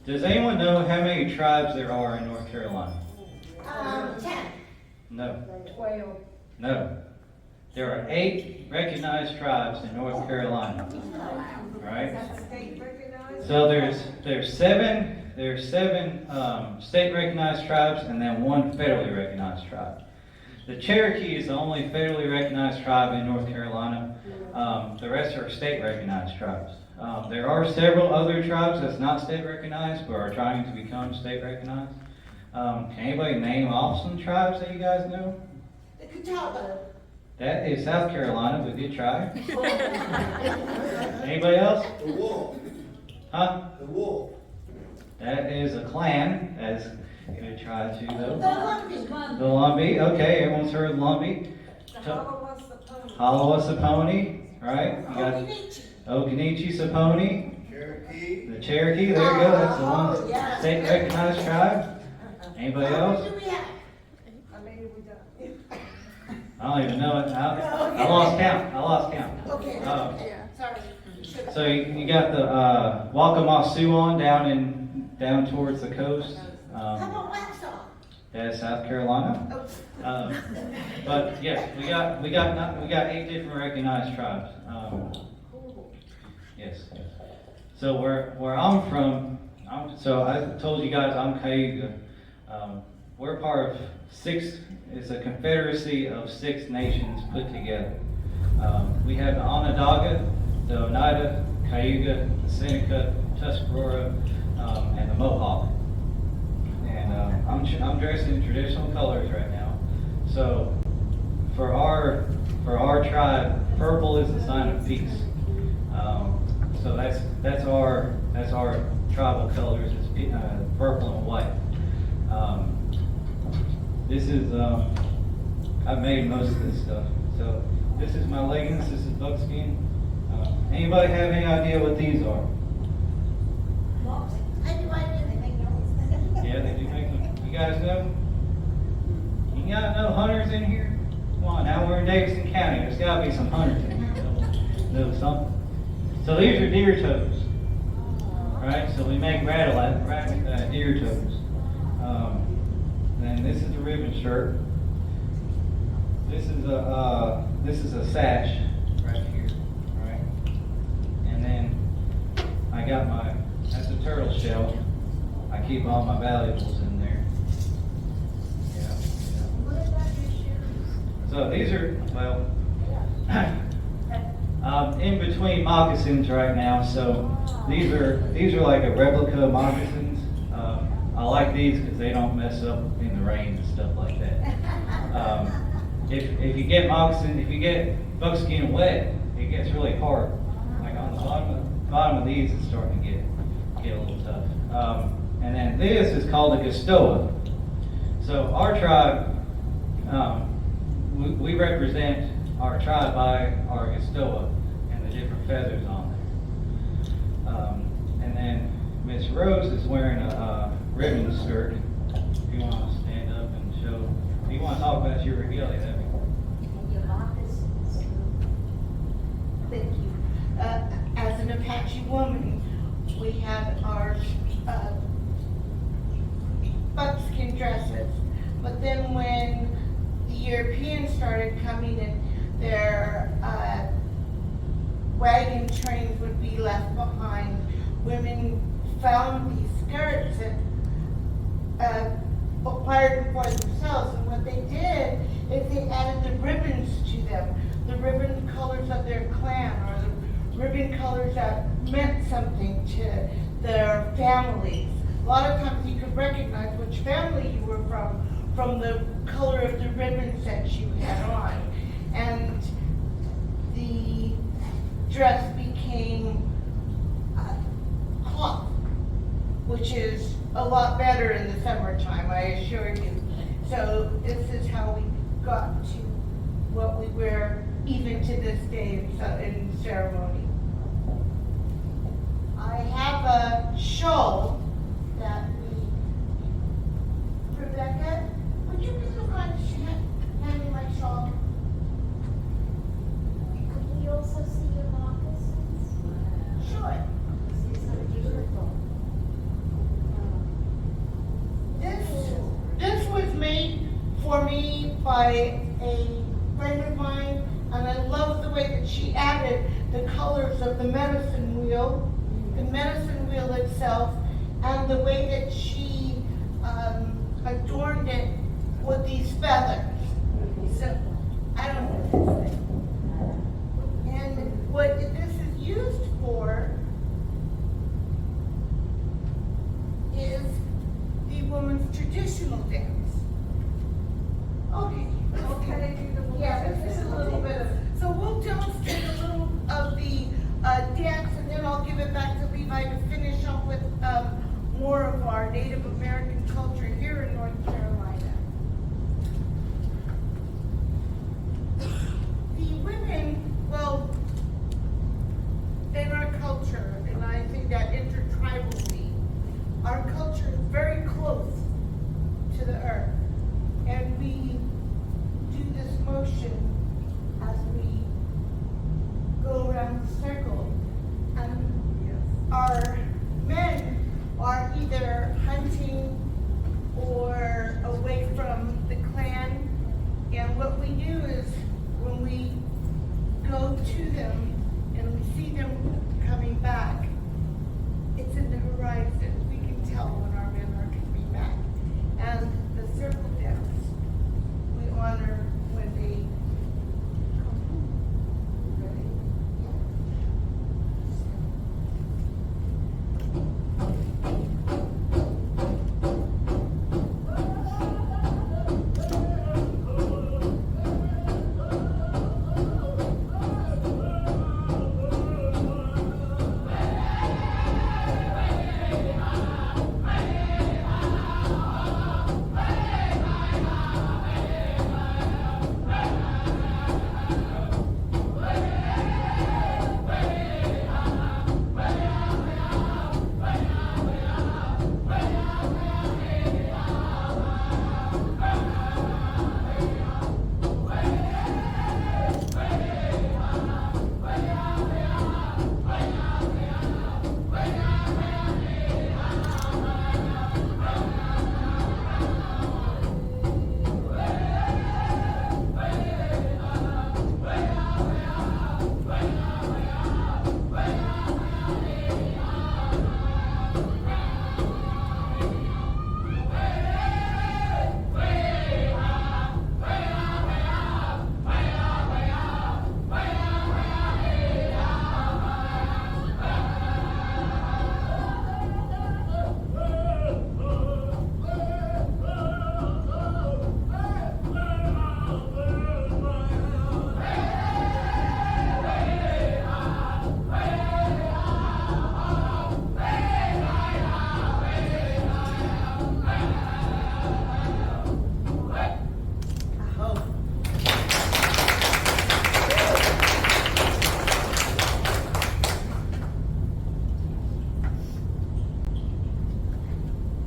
Does anyone know how many tribes there are in North Carolina? 10. No. 12. No. There are 8 recognized tribes in North Carolina. Right? So there's seven state recognized tribes and then 1 federally recognized tribe. The Cherokee is the only federally recognized tribe in North Carolina. The rest are state recognized tribes. There are several other tribes that's not state recognized but are trying to become state recognized. Can anybody name off some tribes that you guys know? The Catawba. That is South Carolina, but good try. Anybody else? The wolf. Huh? The wolf. That is a clan. That's a good try too, though. The Lumbee. The Lumbee. Okay, everyone's heard of Lumbee. Hallowasaponi, right? You got Okinichi Saponi. Cherokee. The Cherokee. There you go. That's the one yeah. state recognized tribe. Anybody How else? many do we have? I don't even know it. I lost count. Okay. Yeah. Sorry. So you got the Waccamaw down towards the coast. How about Waxhaw? That's South Carolina. Oh, But yes, we got 8 different recognized tribes. Yes. So where I'm from, so I told you guys I'm Cayuga. We're part of 6. It's a confederacy of 6 nations put together. We have the Onondaga, the Oneida, Cayuga, the Seneca, Tuscarora, and the Mohawk. And I'm dressed in traditional colors right now. So for our tribe, purple is a sign of peace. So that's our tribal colors. It's purple and white. This is I've made most of this stuff. So this is my leggings. This is buckskin. Anybody have any idea what these are? I do idea they make noise. Yeah, they do make them. You guys know? You got no hunters in here? Come on, now we're in Davidson County. There's got to be some hunters in here. Know something? So these are deer toes, right? So we make deer toes. Then this is a ribbon shirt. This is a sash right here, right? And then I got that's a turtle shell. I keep all my valuables in there. Yeah. What about your shoes? So these are, in between moccasins right now. So these are like a replica of moccasins. I like these because they don't mess up in the rain and stuff like that. If you get buckskin wet, it gets really hard. Like on the bottom of these, it's starting to get a little tough. And then this is called a Gastoa. So our tribe, we represent our tribe by our Gastoa and the different feathers on there. And then Miss Rose is wearing a ribbon skirt. If you want to stand up and show, if you want to talk about your regalia, that'd be cool. Thank you. As an Apache woman, we have our buckskin dresses. But then when the Europeans started coming in, their wagon trains would be left behind. Women found these skirts and acquired them for themselves. And what they did is they added the ribbons to them, the ribbon colors of their clan, or the ribbon colors that meant something to their families. A lot of times you could recognize which family you were from the color of the ribbons that you had on. And the dress became cloth, which is a lot better in the summertime, I assure you. So this is how we got to what we wear even to this day in ceremony. I have a shawl that Rebecca, would you be so kind to hand me my shawl? Could we also see your moccasins? Sure. This is so beautiful. by a friend of mine, and I love the way that she added the colors of the medicine wheel itself, and the way that she adorned it with these feathers. So, I don't know what to say. And what this is used for is the woman's traditional dance. Okay. Can I do the woman's Yeah, this is a little bit of, so we'll demonstrate a little of the dance, and then I'll give it back to Levi to finish up with more of our Native American culture here in North Carolina. The women, well, in our culture, and I think that intertribally, our culture is very close to the earth. And we do this motion as we go around the circle. And our men are either hunting or away from the clan. And what we do is when we go to them and we see them coming back, it's in the horizon. We can tell when our men are coming back. And the circle dance, we honor when they come home. Ready?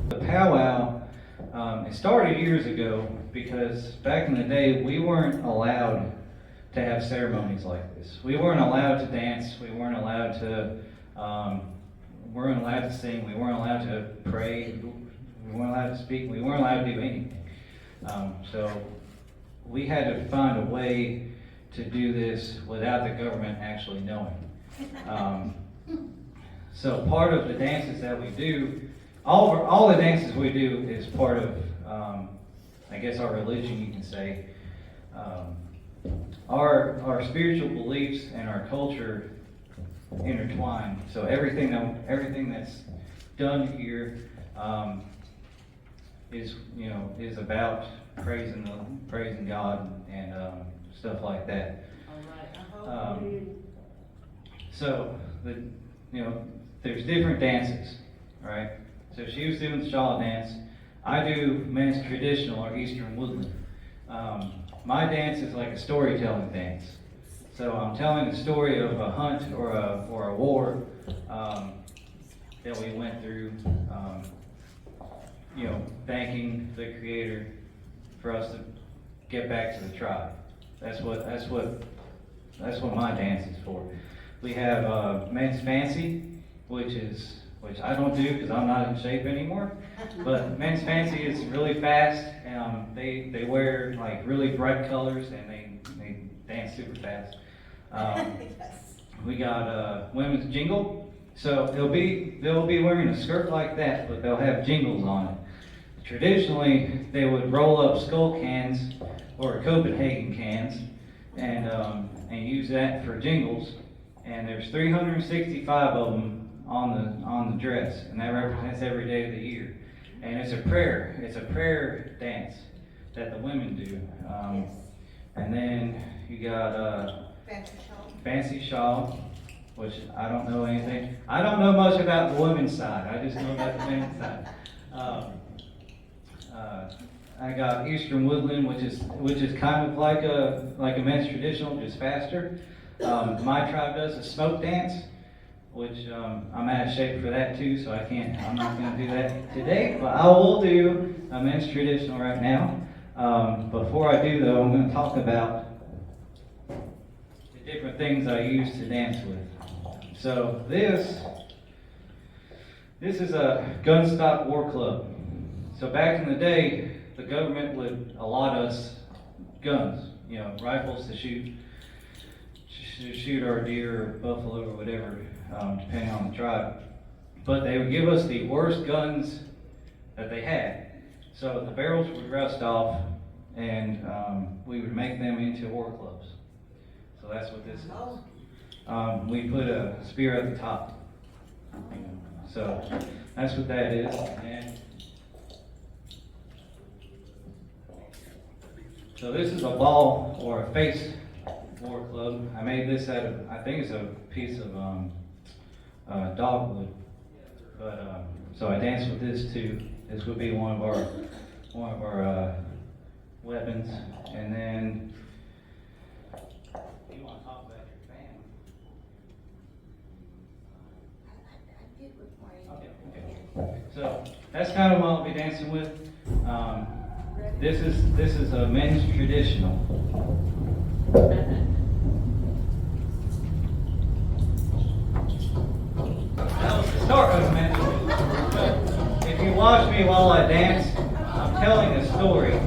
The powwow, it started years ago because back in the day, we weren't allowed to have ceremonies like this. We weren't allowed to dance. We weren't allowed to sing. We weren't allowed to pray. We weren't allowed to speak. We weren't allowed to do anything. So we had to find a way to do this without the government actually knowing. So part of the dances that we do, all the dances we do is part of, I guess, our religion, you can say. Our spiritual beliefs and our culture intertwine. So everything that's done here is about praising God and stuff like that. So there's different dances, right? So she was doing the shawl dance. I do men's traditional or Eastern woodland. My dance is like a storytelling dance. So I'm telling the story of a hunt or a war that we went through. Thanking the Creator for us to get back to the tribe. That's what my dance is for. We have men's fancy, which is which I don't do because I'm not in shape anymore. But men's fancy is really fast. They wear like really bright colors and they dance super fast. Yes. We got women's jingle. So they'll be wearing a skirt like that, but they'll have jingles on it. Traditionally, they would roll up Skull cans or Copenhagen cans and use that for jingles. And there's 365 of them on the dress, and that represents every day of the year. And it's a prayer dance that the women do. Yes. And then you got fancy shawl, which I don't know anything. I don't know much about the women's side. I just know about the men's side. I got Eastern Woodland, which is kind of like a men's traditional, just faster. My tribe does a smoke dance, which I'm out of shape for that too, so I'm not going to do that today. But I will do a men's traditional right now. Before I do though, I'm going to talk about the different things I use to dance with. So this is a gun stop war club. So back in the day, the government would allot us guns, rifles to shoot our deer or buffalo or whatever, depending on the tribe. But they would give us the worst guns that they had. So the barrels would rust off, and we would make them into war clubs. So that's what this is. We put a spear at the top. So that's what that is. And so this is a ball or a face war club. I made this out of, I think it's a piece of dogwood. But so I dance with this too. This would be one of our weapons. And then you want to talk about your band? Okay. So that's kind of what I'll be dancing with. This is a men's traditional. That was the start of a men's traditional. But if you watch me while I dance, I'm telling a story.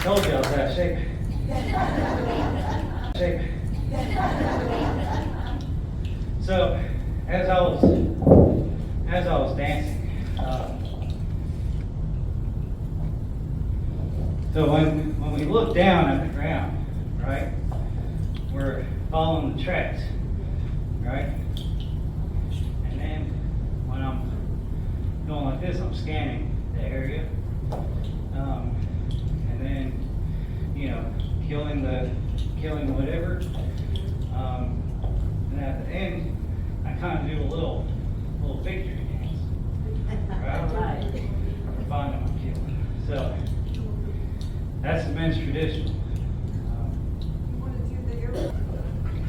Told you I was out of shape. So, as I was dancing, so when we look down at the ground, right, we're following the tracks. right? And then when I'm going like this, I'm scanning the area. And then, killing whatever. And at the end, I kind of do a little victory dance. Right? For finding my kill. So, that's the men's tradition.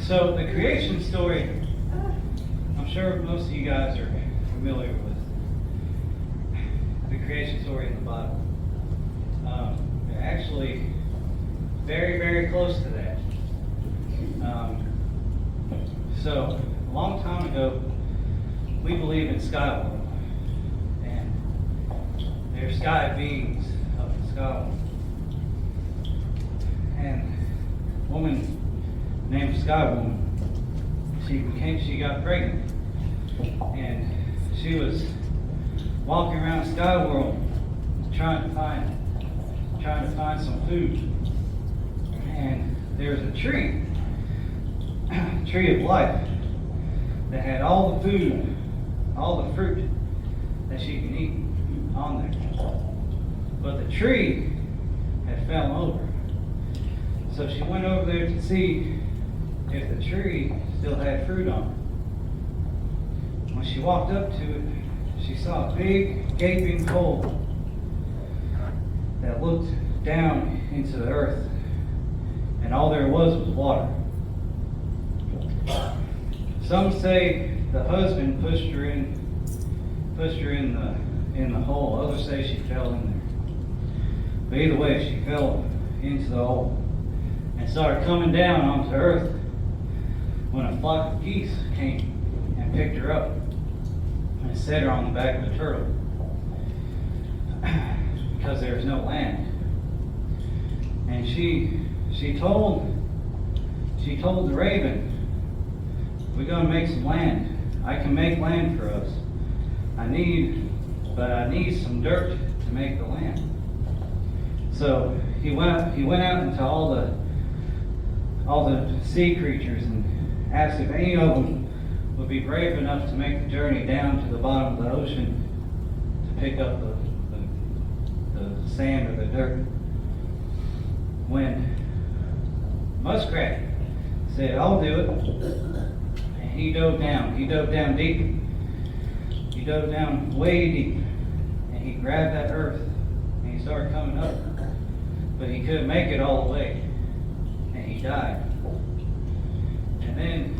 So the creation story, I'm sure most of you guys are familiar with the creation story in the Bible. They're actually very, very close to that. So a long time ago, we believe in sky world, and there's sky beings up in the sky world. And a woman named Sky Woman, she got pregnant, and she was walking around Sky World trying to find some food. And there was a tree of life that had all the food, all the fruit that she could eat on there. But the tree had fallen over. So she went over there to see if the tree still had fruit on it. When she walked up to it, she saw a big gaping hole that looked down into the earth, and all there was water. Some say the husband pushed her in the hole. Others say she fell in there. But either way, she fell into the hole and started coming down onto earth when a flock of geese came and picked her up and set her on the back of the turtle because there was no land. And she told the raven, "We're going to make some land. I can make land for us. I need some dirt to make the land." So he went out into all the sea creatures and asked if any of them would be brave enough to make the journey down to the bottom of the ocean to pick up the sand or the dirt. When Muskrat said, "I'll do it," and he dove down deep. He dove down way deep, and he grabbed that earth and he started coming up, but he couldn't make it all the way, and he died. And then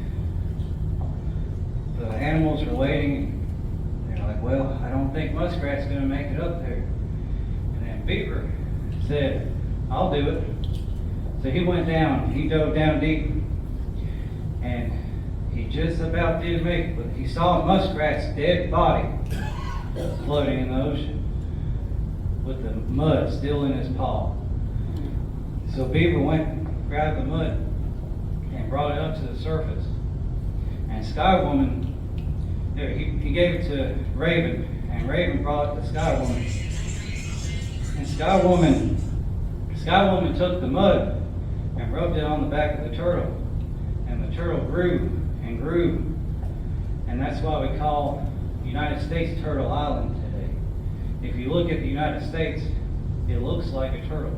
the animals were waiting. They're like, "Well, I don't think Muskrat's going to make it up there." And then Beaver said, "I'll do it." So he went down. He dove down deep, and he just about did make it. But he saw Muskrat's dead body floating in the ocean with the mud still in his paw. So Beaver went and grabbed the mud and brought it up to the surface. And Sky Woman, he gave it to Raven, and Raven brought it to Sky Woman. And Sky Woman took the mud and rubbed it on the back of the turtle. And the turtle grew and grew. And that's why we call United States Turtle Island today. If you look at the United States, it looks like a turtle.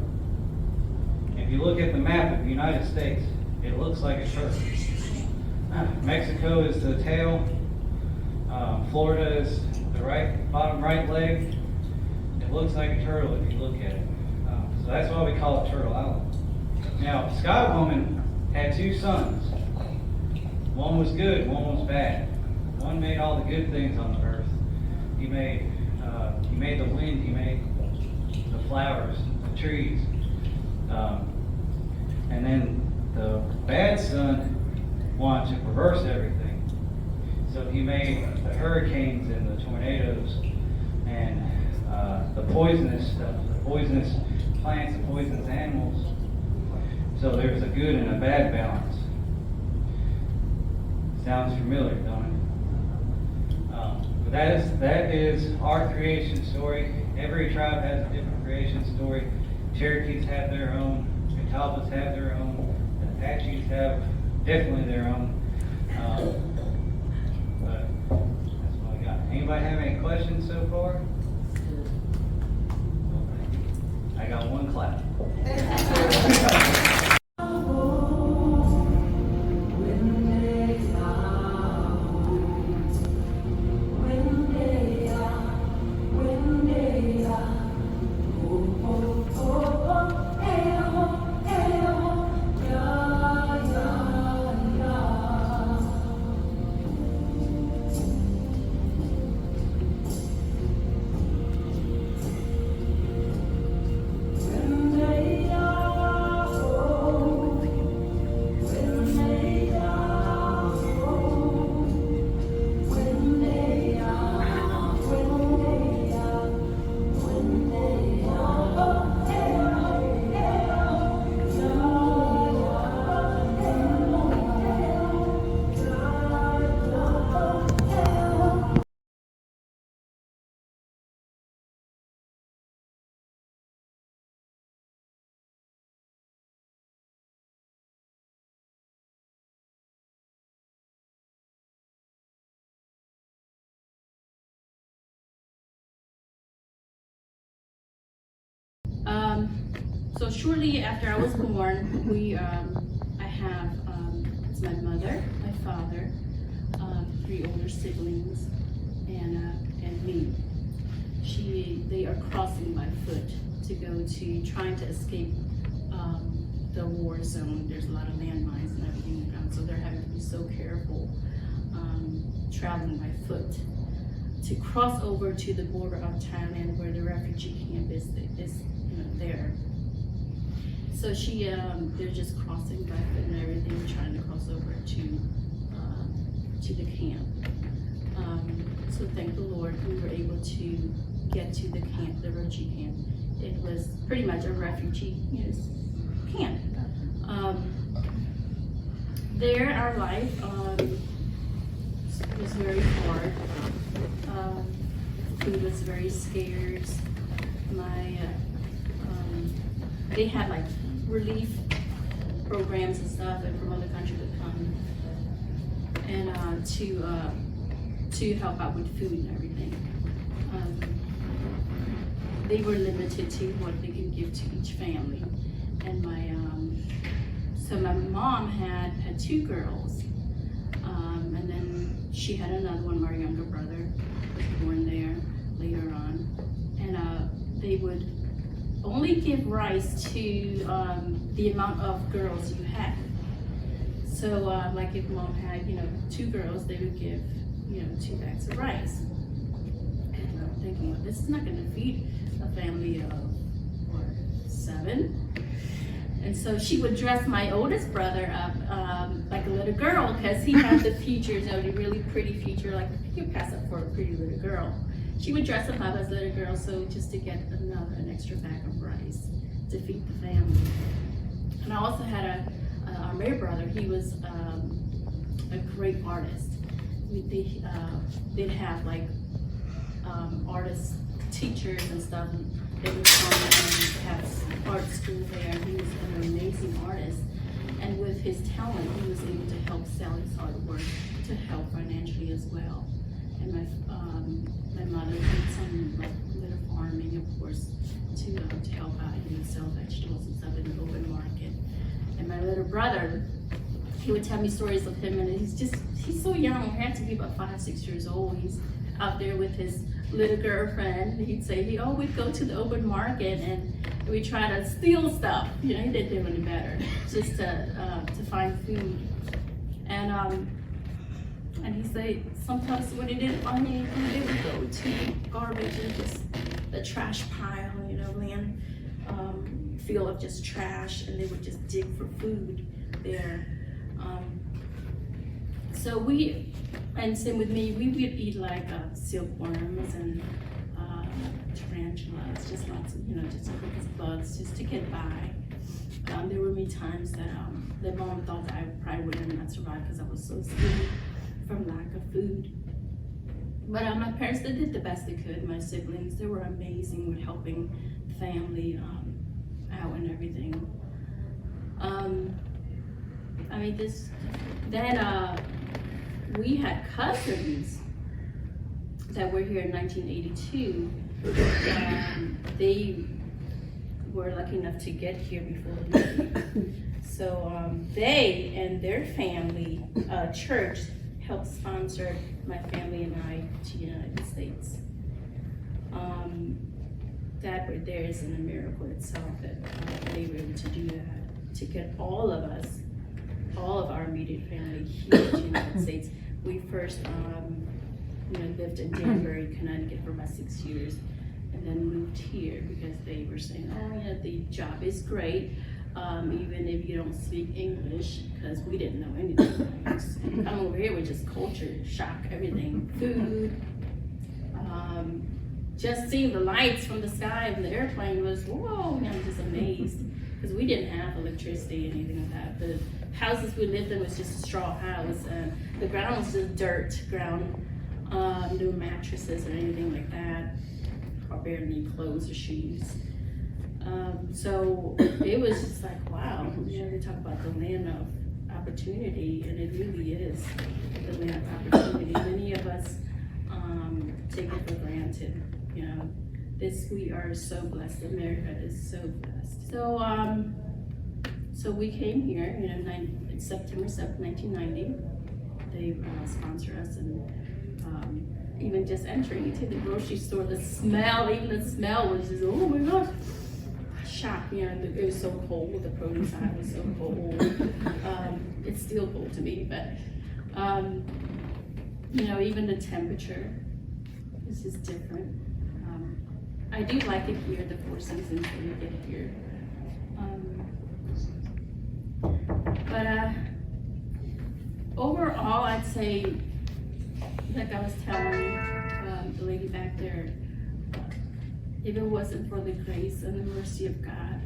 If you look at the map of the United States, it looks like a turtle. Mexico is the tail. Florida is the bottom right leg. It looks like a turtle if you look at it. So that's why we call it Turtle Island. Now, Sky Woman had two sons. One was good, one was bad. One made all the good things on the earth. He made the wind, he made the flowers, the trees. And then the bad son wanted to perverse everything. So he made the hurricanes and the tornadoes and the poisonous stuff, the poisonous plants, the poisonous animals. So there's a good and a bad balance. Sounds familiar, don't it? But that is our creation story. Every tribe has a different creation story. Cherokees have their own. Catawbas have their own. The Apaches have definitely their own. Anybody have any questions so far? I got one clap. So shortly after I was born, I have, it's my mother, my father, 3 older siblings, and me. They are crossing my foot to go to, trying to escape the war zone. There's a lot of landmines and everything around, so they're having to be so careful traveling by foot to cross over to the border of Thailand where the refugee camp is there. So they're just crossing by foot and everything, trying to cross over to the camp. So thank the Lord, we were able to get to the camp, the refugee camp. It was pretty much a refugee camp. There, our life was very hard. Food was very scarce. They had like relief programs and stuff and from other countries would come and to help out with food and everything. They were limited to what they could give to each family. And my mom had 2 girls, and then she had another one, my younger brother, was born there later on, and they would only give rice to the amount of girls you had. So like if mom had 2 girls, they would give 2 bags of rice. And I'm thinking, well, this is not going to feed a family of 7. And so she would dress my oldest brother up like a little girl because he had the features, the really pretty feature, like you pass up for a pretty little girl. She would dress him up as a little girl, so just to get an extra bag of rice to feed the family. And I also had our mayor brother. He was a great artist. They'd have like artist teachers and stuff. They would come and have art school there. He was an amazing artist. And with his talent, he was able to help sell his artwork to help financially as well. And my mother did some like little farming, of course, to help out, sell vegetables and stuff in the open market. And my little brother, he would tell me stories of him, and he's so young. He had to be about 5, 6 years old. He's out there with his little girlfriend. He'd say, we'd go to the open market and we try to steal stuff. He didn't do any better, just to find food. And he said sometimes when he didn't find anything, they would go to garbage and just the trash pile, land full of just trash, and they would just dig for food there. And same with me, we would eat like silkworms and tarantulas, just lots of, just crickets, bugs, just to get by. There were many times that mom thought that I probably would not survive because I was so skinny from lack of food. But my parents, they did the best they could. My siblings, they were amazing with helping the family out and everything. We had cousins. that were here in 1982, they were lucky enough to get here before me. So they and their family, church, helped sponsor my family and I to the United States. That right there is a miracle itself that they were able to do that, to get all of us, all of our immediate family here to the United States. We first lived in Danbury, Connecticut for about 6 years, and then moved here because they were saying, oh yeah, the job is great, even if you don't speak English, because we didn't know anything. Come over here with just culture shock, everything, food. Just seeing the lights from the sky of the airplane was, whoa, I'm just amazed. Because we didn't have electricity, anything like that. The houses we lived in was just a straw house. The ground was just dirt ground. No mattresses or anything like that. Or barely clothes or shoes. So it was just like, wow, they talk about the land of opportunity, and it really is the land of opportunity. Many of us take it for granted. We are so blessed. America is so blessed. So we came here, September 7th, 1990. They sponsor us, and even just entering into the grocery store, the smell was just, oh my gosh, shock. It was so cold. The produce aisle was so cold. It's still cold to me, but even the temperature is just different. I do like it here, the 4 seasons that we get here. But overall, I'd say, like I was telling the lady back there, if it wasn't for the grace and the mercy of God,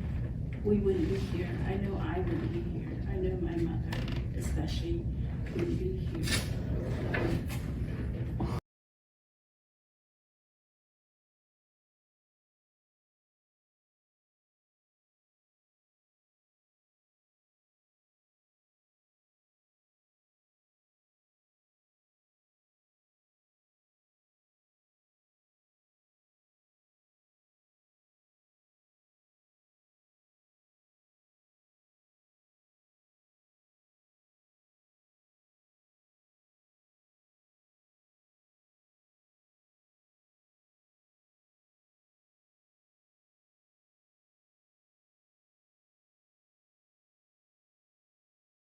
we wouldn't be here. I know I wouldn't be here. I know my mother especially wouldn't be here.